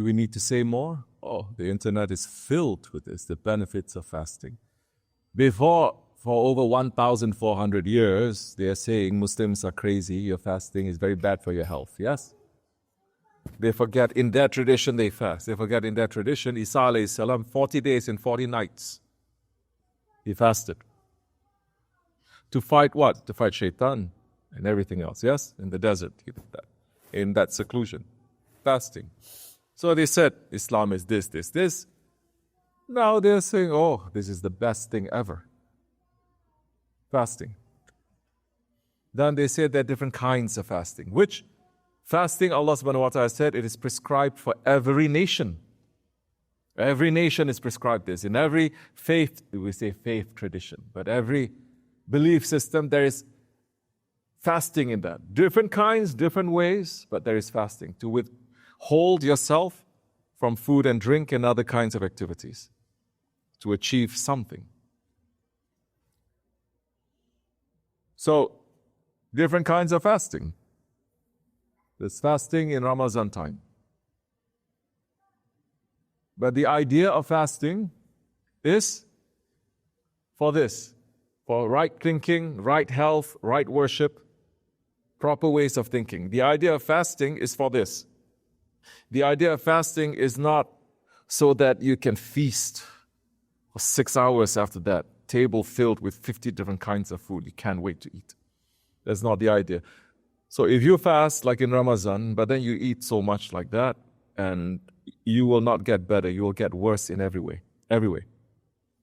Do we need to say more? Oh, the internet is filled with this, the benefits of fasting. For over 1,400 years, they are saying Muslims are crazy, your fasting is very bad for your health, yes? They forget, in their tradition they fast. They forget in their tradition, Isa alayhi salam, 40 days and 40 nights, he fasted. To fight what? To fight shaitan and everything else, yes? In the desert, he did that. In that seclusion, fasting. So they said, Islam is this, this, this. Now they're saying, oh, this is the best thing ever. Fasting. Then they said there are different kinds of fasting. Which fasting, Allah subhanahu wa ta'ala said, it is prescribed for every nation. Every nation is prescribed this. In every faith, we say faith tradition, but every belief system, there is fasting in that. Different kinds, different ways, but there is fasting. To withhold yourself from food and drink and other kinds of activities. To achieve something. So, different kinds of fasting. There's fasting in Ramadan time. But the idea of fasting is for this. For right thinking, right health, right worship, proper ways of thinking. The idea of fasting is for this. The idea of fasting is not so that you can feast for 6 hours after that. Table filled with 50 different kinds of food. You can't wait to eat. That's not the idea. So if you fast like in Ramadan, but then you eat so much like that, and you will not get better, you will get worse in every way. Every way.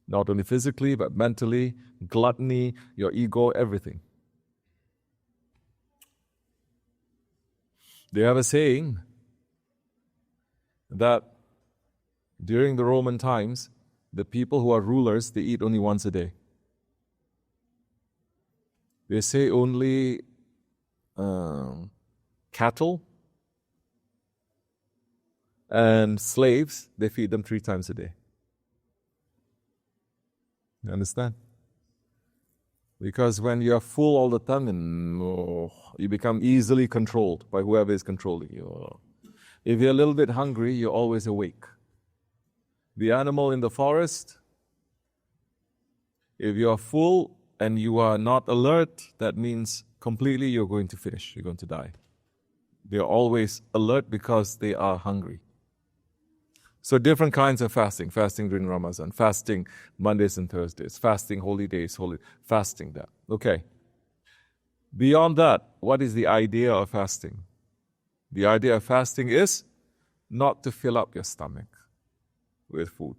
Not only physically, but mentally, gluttony, your ego, everything. They have a saying that during the Roman times, the people who are rulers, they eat only once a day. They say only cattle and slaves, they feed them 3 times a day. You understand? Because when you're full all the time, you become easily controlled by whoever is controlling you. If you're a little bit hungry, you're always awake. The animal in the forest, if you are full and you are not alert, that means completely you're going to finish, you're going to die. They're always alert because they are hungry. So different kinds of fasting. Fasting during Ramadan, fasting Mondays and Thursdays, fasting holy days, fasting that. Okay. Beyond that, what is the idea of fasting? The idea of fasting is not to fill up your stomach with food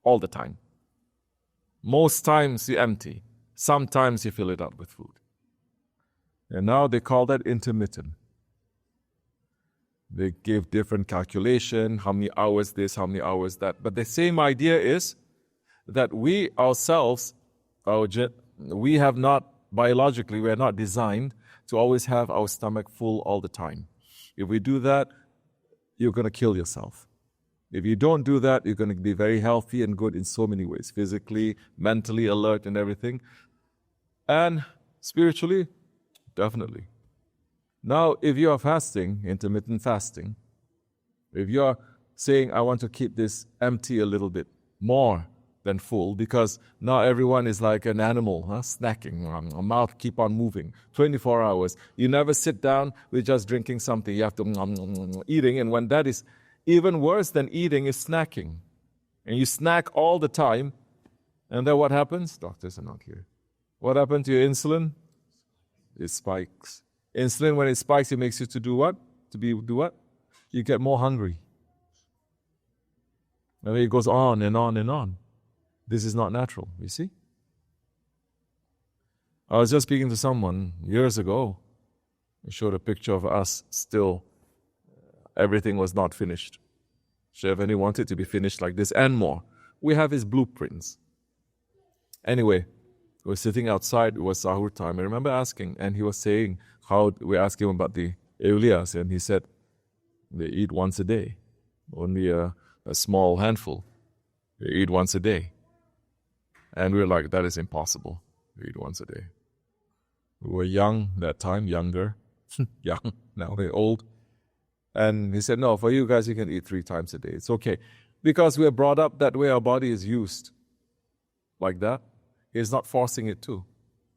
all the time. Most times you empty. Sometimes you fill it up with food. And now they call that intermittent. They give different calculation, how many hours this, how many hours that. But the same idea is that we ourselves, we have not, biologically, we are not designed to always have our stomach full all the time. If we do that, you're going to kill yourself. If you don't do that, you're going to be very healthy and good in so many ways. Physically, mentally alert and everything. And spiritually, definitely. Now, if you are fasting, intermittent fasting, if you are saying, I want to keep this empty a little bit more than full, because now everyone is like an animal, snacking, a mouth keep on moving, 24 hours. You never sit down with just drinking something. You have to eating, and when that is even worse than eating is snacking. And you snack all the time, and then what happens? Doctors are not here. What happened to your insulin? It spikes. Insulin, when it spikes, it makes you to do what? Do what? You get more hungry. And then it goes on and on and on. This is not natural, you see? I was just speaking to someone years ago. I showed a picture of us still. Everything was not finished. Efendi wanted to be finished like this and more. We have his blueprints. Anyway, we were sitting outside, it was sahur time. I remember asking, and he was saying, we asked him about the awliyas, and he said, they eat once a day. Only a small handful. They eat once a day. And we were like, that is impossible. We eat once a day. We were young that time, younger. Young, now we're old. And he said, no, for you guys, you can eat 3 times a day. It's okay. Because we're brought up that way, our body is used like that. He's not forcing it to.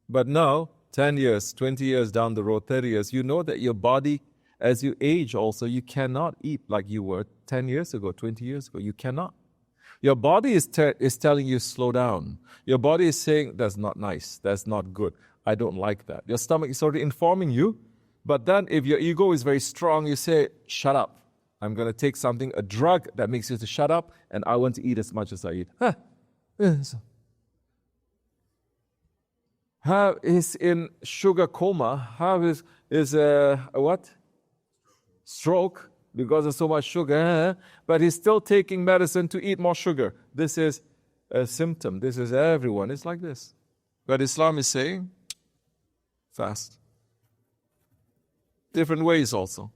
But now, 10 years, 20 years down the road, 30 years, you know that your body, as you age also, you cannot eat like you were 10 years ago, 20 years ago. You cannot. Your body is telling you, slow down. Your body is saying, that's not nice, that's not good, I don't like that. Your stomach is already informing you. But then if your ego is very strong, you say, shut up. I'm going to take something, a drug that makes you to shut up, and I want to eat as much as I eat. How is in sugar coma? How is a what? Stroke because of so much sugar. But he's still taking medicine to eat more sugar. This is a symptom. This is everyone. It's like this. But Islam is saying, fast. Different ways also.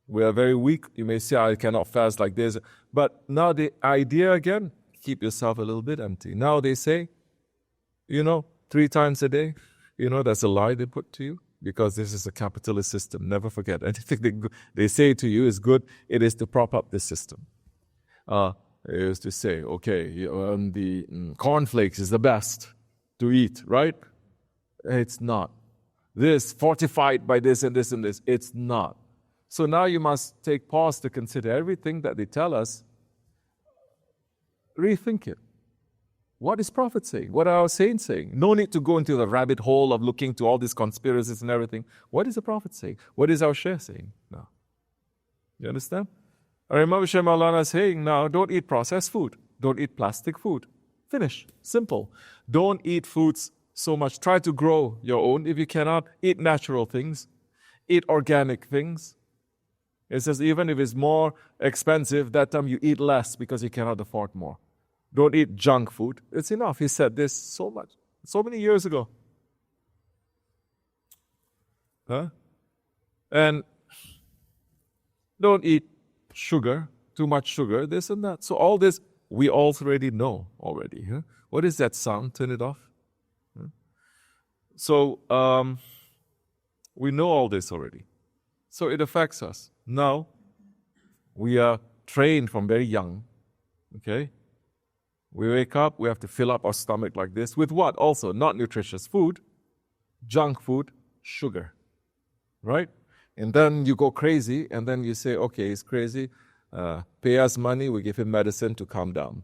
We are very weak. You may say, I cannot fast like this. But now the idea again, keep yourself a little bit empty. Now they say, 3 times a day. That's a lie they put to you because this is a capitalist system. Never forget. Anything they say to you is good. It is to prop up this system. It is to say, okay, the cornflakes is the best to eat, right? It's not. This fortified by this and this and this. It's not. So now you must take pause to consider everything that they tell us. Rethink it. What is Prophet saying? What are our saints saying? No need to go into the rabbit hole of looking to all these conspiracies and everything. What is the Prophet saying? What is our Shaykh saying? No. You understand? Our Imam Shaykh Maulana is saying now, don't eat processed food. Don't eat plastic food. Finish. Simple. Don't eat foods so much. Try to grow your own. If you cannot, eat natural things. Eat organic things. It says even if it's more expensive, that time you eat less because you cannot afford more. Don't eat junk food. It's enough. He said this so many years ago. And don't eat sugar, too much sugar, this and that. So all this, we already know already. What is that sound? Turn it off. So we know all this already. So it affects us. Now, we are trained from very young. Okay? We wake up, we have to fill up our stomach like this. With what? Also, not nutritious food, junk food, sugar. Right? And then you go crazy, and then you say, okay, he's crazy. Pay us money, we give him medicine to calm down.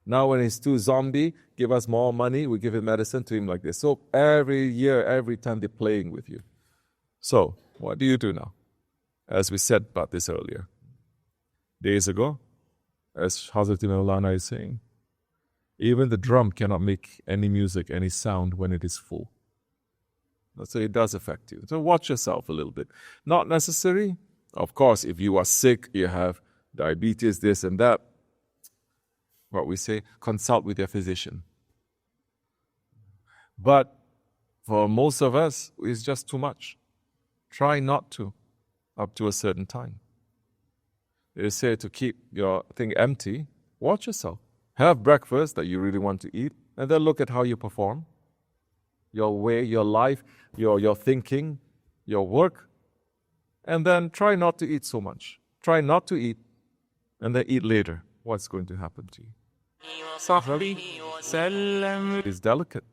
Now when he's too zombie, give us more money, we give him medicine to him like this. So every year, every time they're playing with you. So, what do you do now? As we said about this earlier. Days ago, as Hazrat Maulana is saying, even the drum cannot make any music, any sound when it is full. So it does affect you. So watch yourself a little bit. Not necessary. Of course, if you are sick, you have diabetes, this and that, what we say, consult with your physician. But for most of us, it's just too much. Try not to, up to a certain time. They say to keep your thing empty, watch yourself. Have breakfast that you really want to eat, and then look at how you perform. Your way, your life, your thinking, your work. And then try not to eat so much. Try not to eat, and then eat later. What's going to happen to you? It's delicate,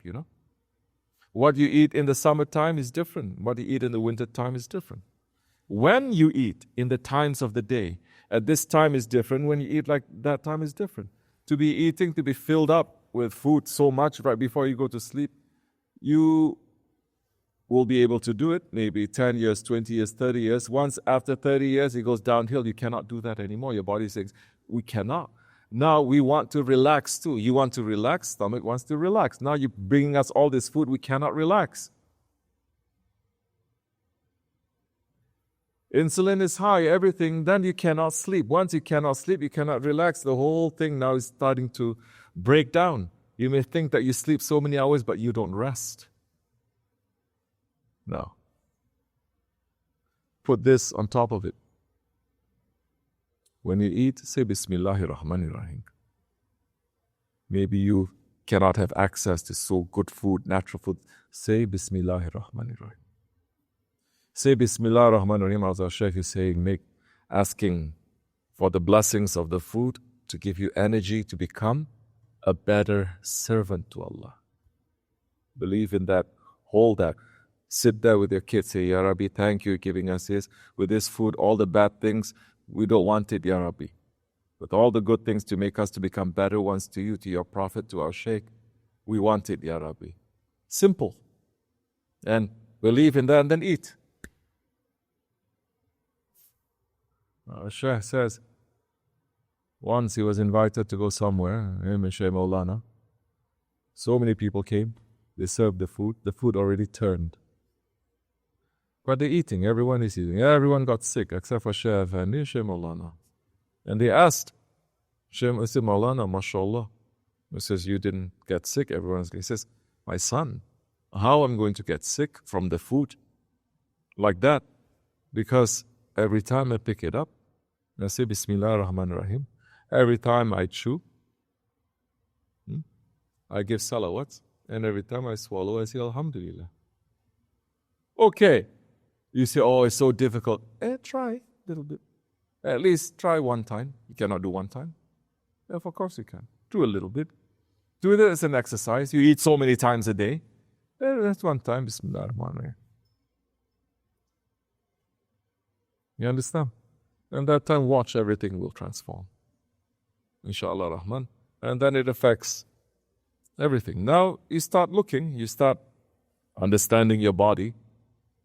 What you eat in the summertime is different. What you eat in the winter time is different. When you eat in the times of the day, at this time is different. When you eat like that time is different. To be eating, to be filled up with food so much right before you go to sleep, you will be able to do it maybe 10 years, 20 years, 30 years. Once after 30 years, it goes downhill. You cannot do that anymore. Your body says, we cannot. Now we want to relax too. You want to relax, stomach wants to relax. Now you're bringing us all this food, we cannot relax. Insulin is high, everything, then you cannot sleep. Once you cannot sleep, you cannot relax. The whole thing now is starting to break down. You may think that you sleep so many hours, but you don't rest. No. Put this on top of it. When you eat, say Bismillahir Rahmanir Rahim. Maybe you cannot have access to so good food, natural food. Say Bismillahir Rahmanir Rahim. Say Bismillah Rahman Rahim, as our Shaykh is saying, make asking for the blessings of the food to give you energy to become a better servant to Allah. Believe in that, hold that. Sit there with your kids, say, Ya Rabbi, thank you for giving us this. With this food, all the bad things, we don't want it, Ya Rabbi. With all the good things to make us to become better ones to you, to your Prophet, to our Shaykh, we want it, Ya Rabbi. Simple. And believe in that and then eat. Shaykh says, once he was invited to go somewhere, him and Shaykh Maulana. So many people came, they served the food already turned. But they're eating, everyone is eating. Everyone got sick except for Shaykh Efendi and Shaykh Maulana. And they asked, Shaykh Maulana, mashallah. He says, you didn't get sick, everyone's. He says, my son, how am I going to get sick from the food like that? Because every time I pick it up, I say Bismillah ar-Rahman ar-Rahim. Every time I chew, I give salawat. And every time I swallow, I say Alhamdulillah. Okay. You say, oh, it's so difficult. Try a little bit. At least try one time. You cannot do one time. Of course you can. Do a little bit. Do it as an exercise. You eat so many times a day. That's one time. Bismillah ar-Rahman ar-Rahim. You understand? And that time, watch, everything will transform. Inshallah Rahman. And then it affects everything. Now, you start looking, you start understanding your body.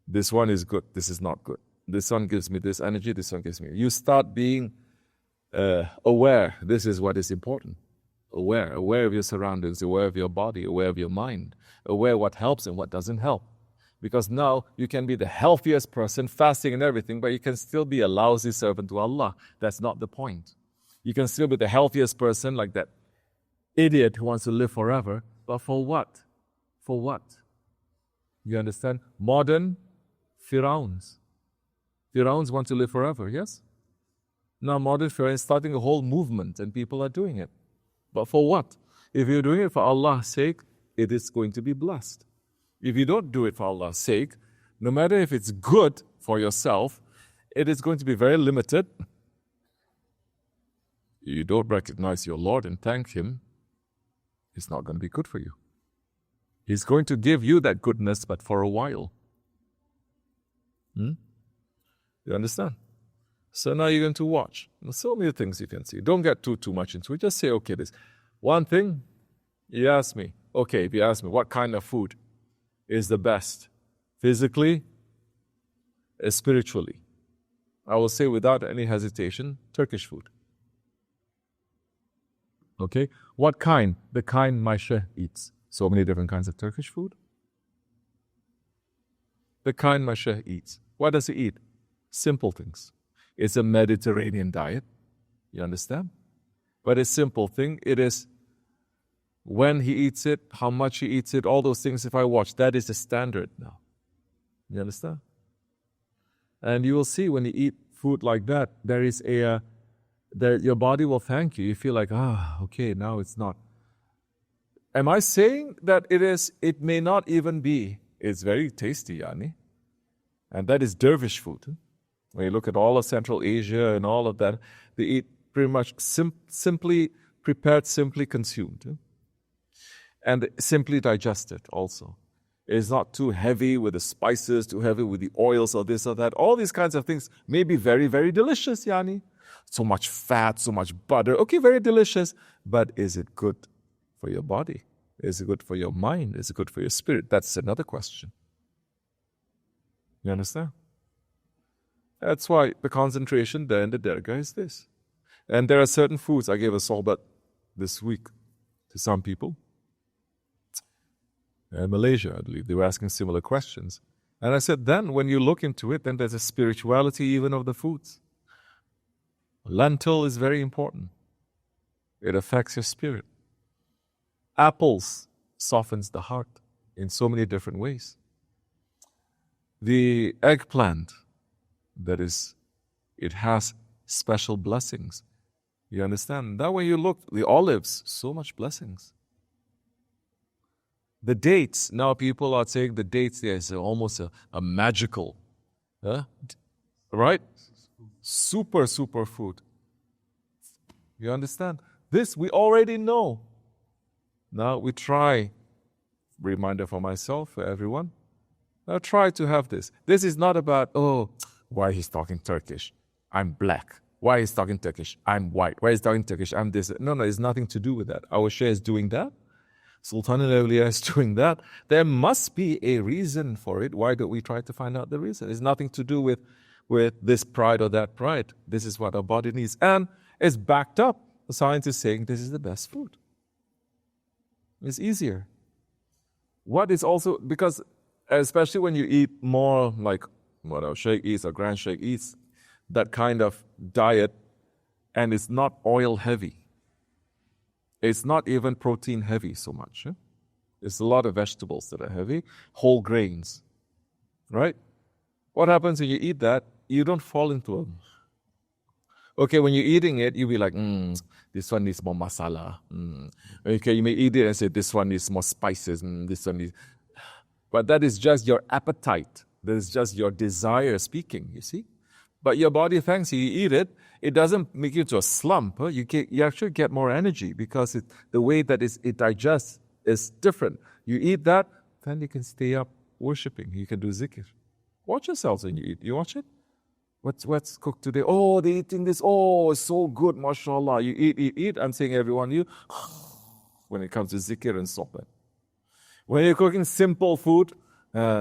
This one is good, this is not good. This one gives me this energy, this one gives me. You start being aware. This is what is important. Aware of your surroundings, aware of your body, aware of your mind, aware what helps and what doesn't help. Because now you can be the healthiest person, fasting and everything, but you can still be a lousy servant to Allah. That's not the point. You can still be the healthiest person, like that idiot who wants to live forever, but for what? For what? You understand? Modern Fir'auns. Fir'auns want to live forever, yes? Now modern Fir'auns starting a whole movement and people are doing it. But for what? If you're doing it for Allah's sake, it is going to be blessed. If you don't do it for Allah's sake, no matter if it's good for yourself, it is going to be very limited. You don't recognize your Lord and thank Him, it's not going to be good for you. He's going to give you that goodness, but for a while. You understand? So now you're going to watch. There's so many things you can see. Don't get too much into it. Just say, okay, this one thing, you ask me. Okay, if you ask me, what kind of food is the best? Physically, spiritually. I will say without any hesitation, Turkish food. Okay? What kind? The kind my Shaykh eats. So many different kinds of Turkish food. The kind my Shaykh eats. What does he eat? Simple things. It's a Mediterranean diet. You understand? But a simple thing. It is when he eats it, how much he eats it, all those things if I watch. That is the standard now. You understand? And you will see when you eat food like that, there is your body will thank you. You feel like, okay, now it's not. Am I saying that it may not even be. It's very tasty, Yani. And that is dervish food. When you look at all of Central Asia and all of that, they eat pretty much simply prepared, simply consumed. And simply digested also. It's not too heavy with the spices, too heavy with the oils or this or that. All these kinds of things may be very, very delicious, Yani. So much fat, so much butter. Okay, very delicious. But is it good for your body? Is it good for your mind? Is it good for your spirit? That's another question. You understand? That's why the concentration there in the Dergahı is this. And there are certain foods. I gave a sohbat this week to some people. In Malaysia, I believe, they were asking similar questions. And I said, then when you look into it, then there's a spirituality even of the foods. Lentil is very important. It affects your spirit. Apples softens the heart in so many different ways. The eggplant, it has special blessings. You understand? That when you look, the olives, so much blessings. The dates, now people are saying the dates there is almost a magical, right? Super, super food. You understand? This we already know. Now we try. Reminder for myself, for everyone. Now try to have this. This is not about, oh, why he's talking Turkish? I'm black. Why he's talking Turkish? I'm white. Why he's talking Turkish? I'm this. No, it's nothing to do with that. Our Shaykh is doing that. Sultan al-Awliya is doing that. There must be a reason for it. Why don't we try to find out the reason? It's nothing to do with this pride or that pride. This is what our body needs. And it's backed up. The science is saying this is the best food. It's easier. What is also, because especially when you eat more like what our Shaykh eats, our Grand Shaykh eats, that kind of diet, and it's not oil heavy. It's not even protein heavy so much. It's a lot of vegetables that are heavy, whole grains, right? What happens when you eat that? You don't fall into them. Okay, when you're eating it, you'll be like, this one needs more masala. Okay, you may eat it and say, this one needs more spices. This one needs... But that is just your appetite. That is just your desire speaking, you see? But your body thanks you. You eat it, it doesn't make you into a slump. You actually get more energy because the way that it digests is different. You eat that, then you can stay up worshipping. You can do zikr. Watch yourselves when you eat. You watch it? What's cooked today? Oh, they're eating this. Oh, it's so good, mashallah. You eat. I'm saying everyone, you, when it comes to zikr and sohbet. When you're cooking simple food,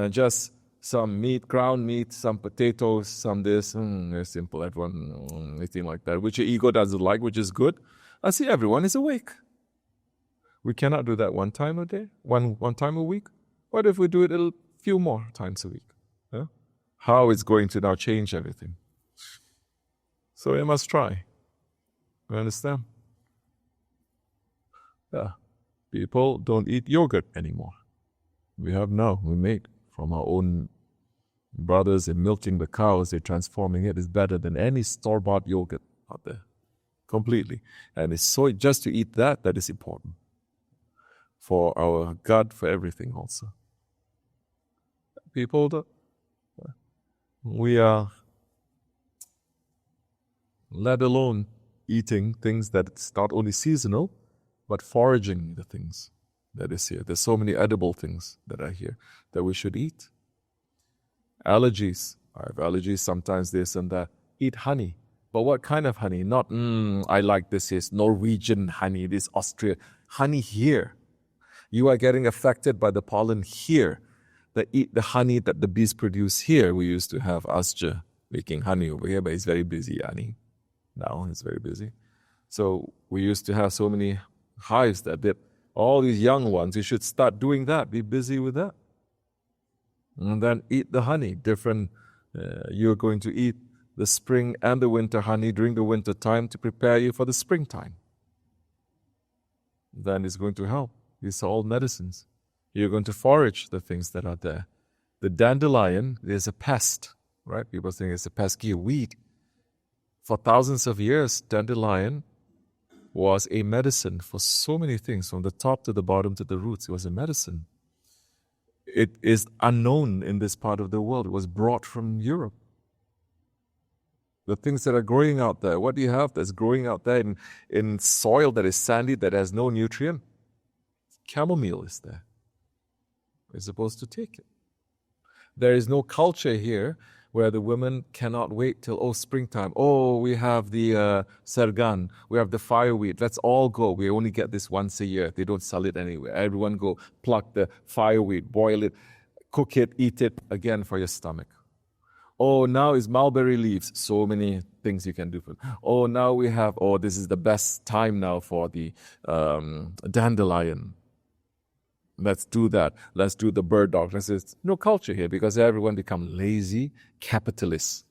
just some meat, ground meat, some potatoes, some this, very simple, everyone eating like that, which your ego doesn't like, which is good. I see everyone is awake. We cannot do that one time a day, one time a week. What if we do it a few more times a week? Yeah? How it's going to now change everything. So we must try. You understand? Yeah. People don't eat yogurt anymore. We made from our own brothers and milking the cows, they're transforming it. It's better than any store-bought yogurt out there. Completely. And it's so just to eat that is important. For our gut, for everything also. People, we are, let alone eating things that it's not only seasonal, but foraging the things that is here. There's so many edible things that are here that we should eat. Allergies. I have allergies, sometimes this and that. Eat honey. But what kind of honey? Not, I like this is Norwegian honey, this Austrian. Honey here. You are getting affected by the pollen here. Eat the honey that the bees produce here. We used to have Asja making honey over here, but he's very busy, honey. Now he's very busy. So we used to have so many hives that all these young ones, you should start doing that. Be busy with that. And then eat the honey. You're going to eat the spring and the winter honey during the winter time to prepare you for the springtime. Then it's going to help. These are all medicines. You're going to forage the things that are there. The dandelion is a pest, right? People think it's a pesky weed. For thousands of years, dandelion was a medicine for so many things, from the top to the bottom to the roots. It was a medicine. It is unknown in this part of the world. It was brought from Europe. The things that are growing out there, what do you have that's growing out there in soil that is sandy, that has no nutrient? Chamomile is there. We're supposed to take it. There is no culture here where the women cannot wait till, springtime. We have the sargan, we have the fireweed. Let's all go. We only get this once a year. They don't sell it anywhere. Everyone go pluck the fireweed, boil it, cook it, eat it again for your stomach. Now is mulberry leaves. So many things you can do. Now we have, this is the best time now for the dandelion. Let's do that. Let's do the burdock. There's no culture here because everyone become lazy capitalists.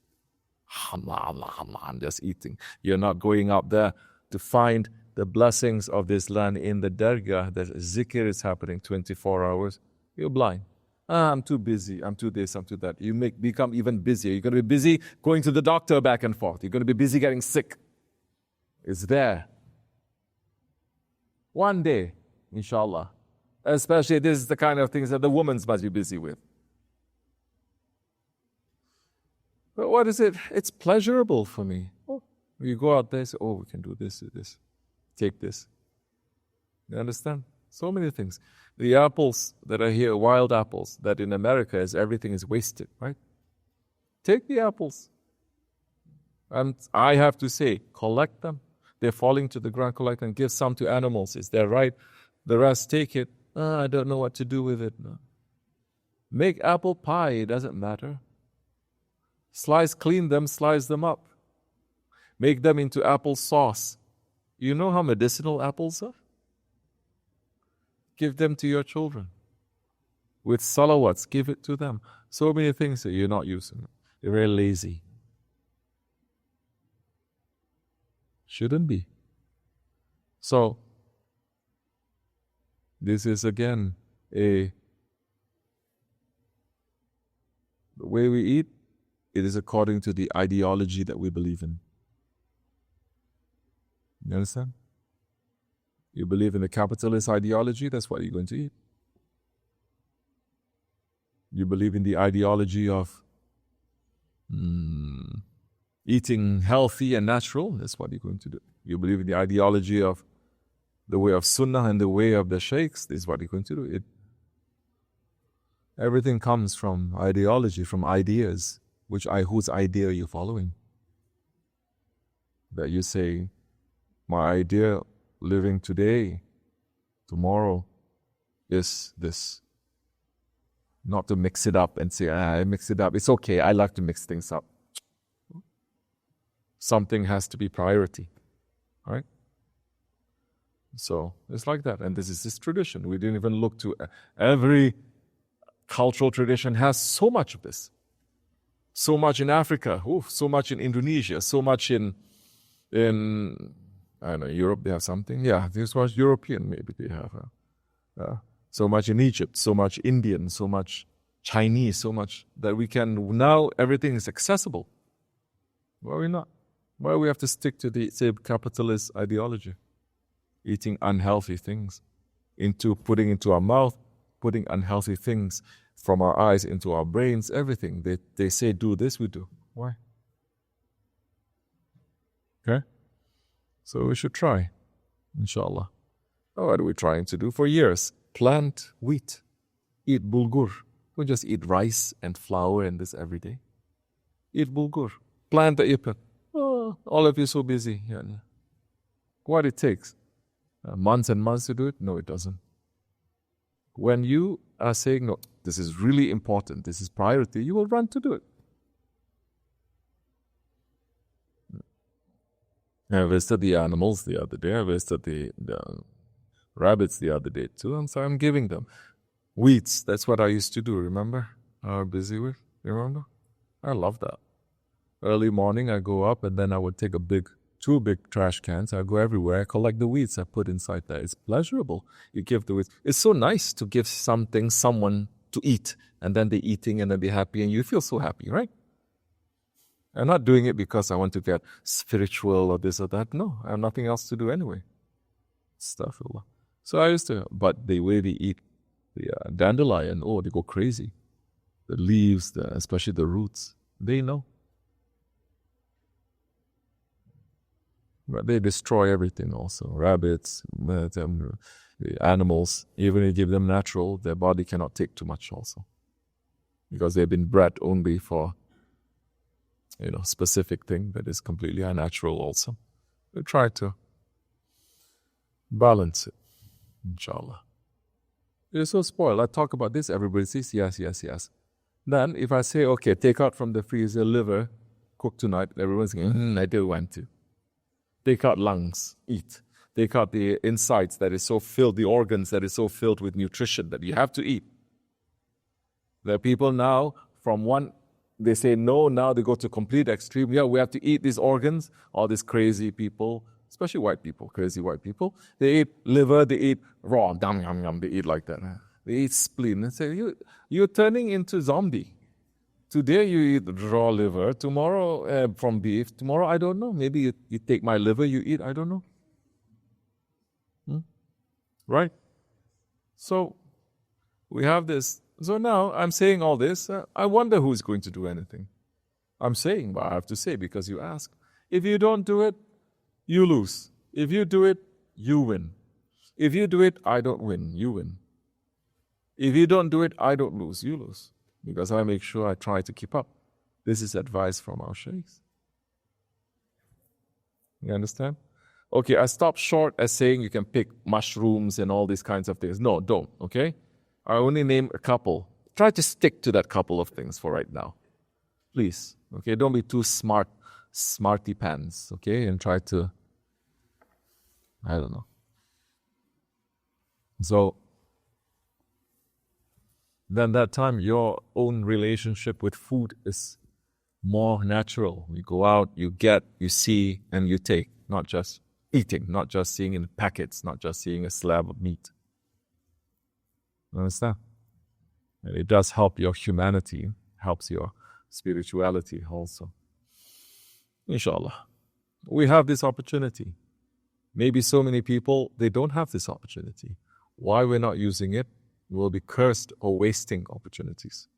Just eating. You're not going out there to find the blessings of this land in the Dergahı. The zikr is happening 24 hours. You're blind. I'm too busy. I'm too this. I'm too that. You become even busier. You're going to be busy going to the doctor back and forth. You're going to be busy getting sick. It's there. One day, inshallah. Especially this is the kind of things that the women must be busy with. But what is it? It's pleasurable for me. Oh, you go out there, say, oh, we can do this, take this. You understand? So many things. The apples that are here, wild apples, that in America is everything is wasted, right? Take the apples. And I have to say, collect them. They're falling to the ground, collect them, give some to animals. Is that right? The rest take it. I don't know what to do with it. No. Make apple pie, it doesn't matter. Clean them, slice them up. Make them into apple sauce. You know how medicinal apples are? Give them to your children. With salawats, give it to them. So many things that you're not using. You're very lazy. Shouldn't be. So, this is again the way we eat, it is according to the ideology that we believe in. You understand? You believe in the capitalist ideology, that's what you're going to eat. You believe in the ideology of eating healthy and natural, that's what you're going to do. You believe in the ideology of the way of Sunnah and the way of the Shaykhs, this is what you're going to do. Everything comes from ideology, from ideas. Whose idea are you following? That you say, my idea living today, tomorrow, is this. Not to mix it up and say, I mix it up. It's okay, I like to mix things up. Something has to be priority, right? So it's like that. And this is this tradition. We didn't even look to every cultural tradition has so much of this. So much in Africa, so much in Indonesia, so much in I don't know, Europe they have something. Yeah, this was European maybe they have. So much in Egypt, so much Indian, so much Chinese, so much that we can, now everything is accessible. Why are we not? Why we have to stick to the, say, capitalist ideology? Eating unhealthy things, putting into our mouth, putting unhealthy things from our eyes into our brains, everything. They say do this, we do. Why? Okay? So we should try, inshallah. What are we trying to do? For years, plant wheat, eat bulgur. Don't just eat rice and flour and this every day. Eat bulgur. Plant the ipet. Oh, all of you so busy. Yeah. What it takes? Months and months to do it? No, it doesn't. When you are saying, no, this is really important, this is priority, you will run to do it. I visited the animals the other day. I visited the rabbits the other day too. And so I'm giving them weeds. That's what I used to do, remember? I was busy with, remember? I love that. Early morning I go up and then I would take two big trash cans. I go everywhere. I collect the weeds I put inside there. It's pleasurable. You give the weeds. It's so nice to give someone to eat, and then they're eating and then they're happy and you feel so happy, right? I'm not doing it because I want to get spiritual or this or that. No, I have nothing else to do anyway. Astaghfirullah. So I used to, but the way they eat the dandelion, they go crazy. The leaves, especially the roots, they know. But they destroy everything also. Rabbits, the animals, even if you give them natural, their body cannot take too much also. Because they've been bred only for, specific thing that is completely unnatural also. We try to balance it, inshallah. You're so spoiled. I talk about this, everybody says, yes. Then if I say, okay, take out from the freezer liver, cook tonight, everyone's saying, I do want to. Take out lungs, eat. Take out the insides that is so filled, the organs that is so filled with nutrition that you have to eat. There are people now, they say no, now they go to complete extreme. Yeah, we have to eat these organs. All these crazy people, especially white people, crazy white people, they eat liver, they eat raw, yum, they eat like that. They eat spleen. And say, you're turning into zombie. Today you eat raw liver, tomorrow from beef, tomorrow I don't know. Maybe you take my liver, you eat, I don't know. Right? So we have this. So now I'm saying all this. I wonder who's going to do anything. I'm saying, but I have to say because you ask. If you don't do it, you lose. If you do it, you win. If you do it, I don't win, you win. If you don't do it, I don't lose, you lose. Because I make sure I try to keep up. This is advice from our sheikhs. You understand? Okay, I stopped short at saying you can pick mushrooms and all these kinds of things. No, don't, okay? I only name a couple. Try to stick to that couple of things for right now. Please, okay? Don't be too smarty pants, okay? And try to, I don't know. So, then that time your own relationship with food is more natural. You go out, you get, you see, and you take. Not just eating, not just seeing in packets, not just seeing a slab of meat. You understand? And it does help your humanity, helps your spirituality also. Inshallah. We have this opportunity. Maybe so many people, they don't have this opportunity. Why we're not using it? We'll be cursed or wasting opportunities.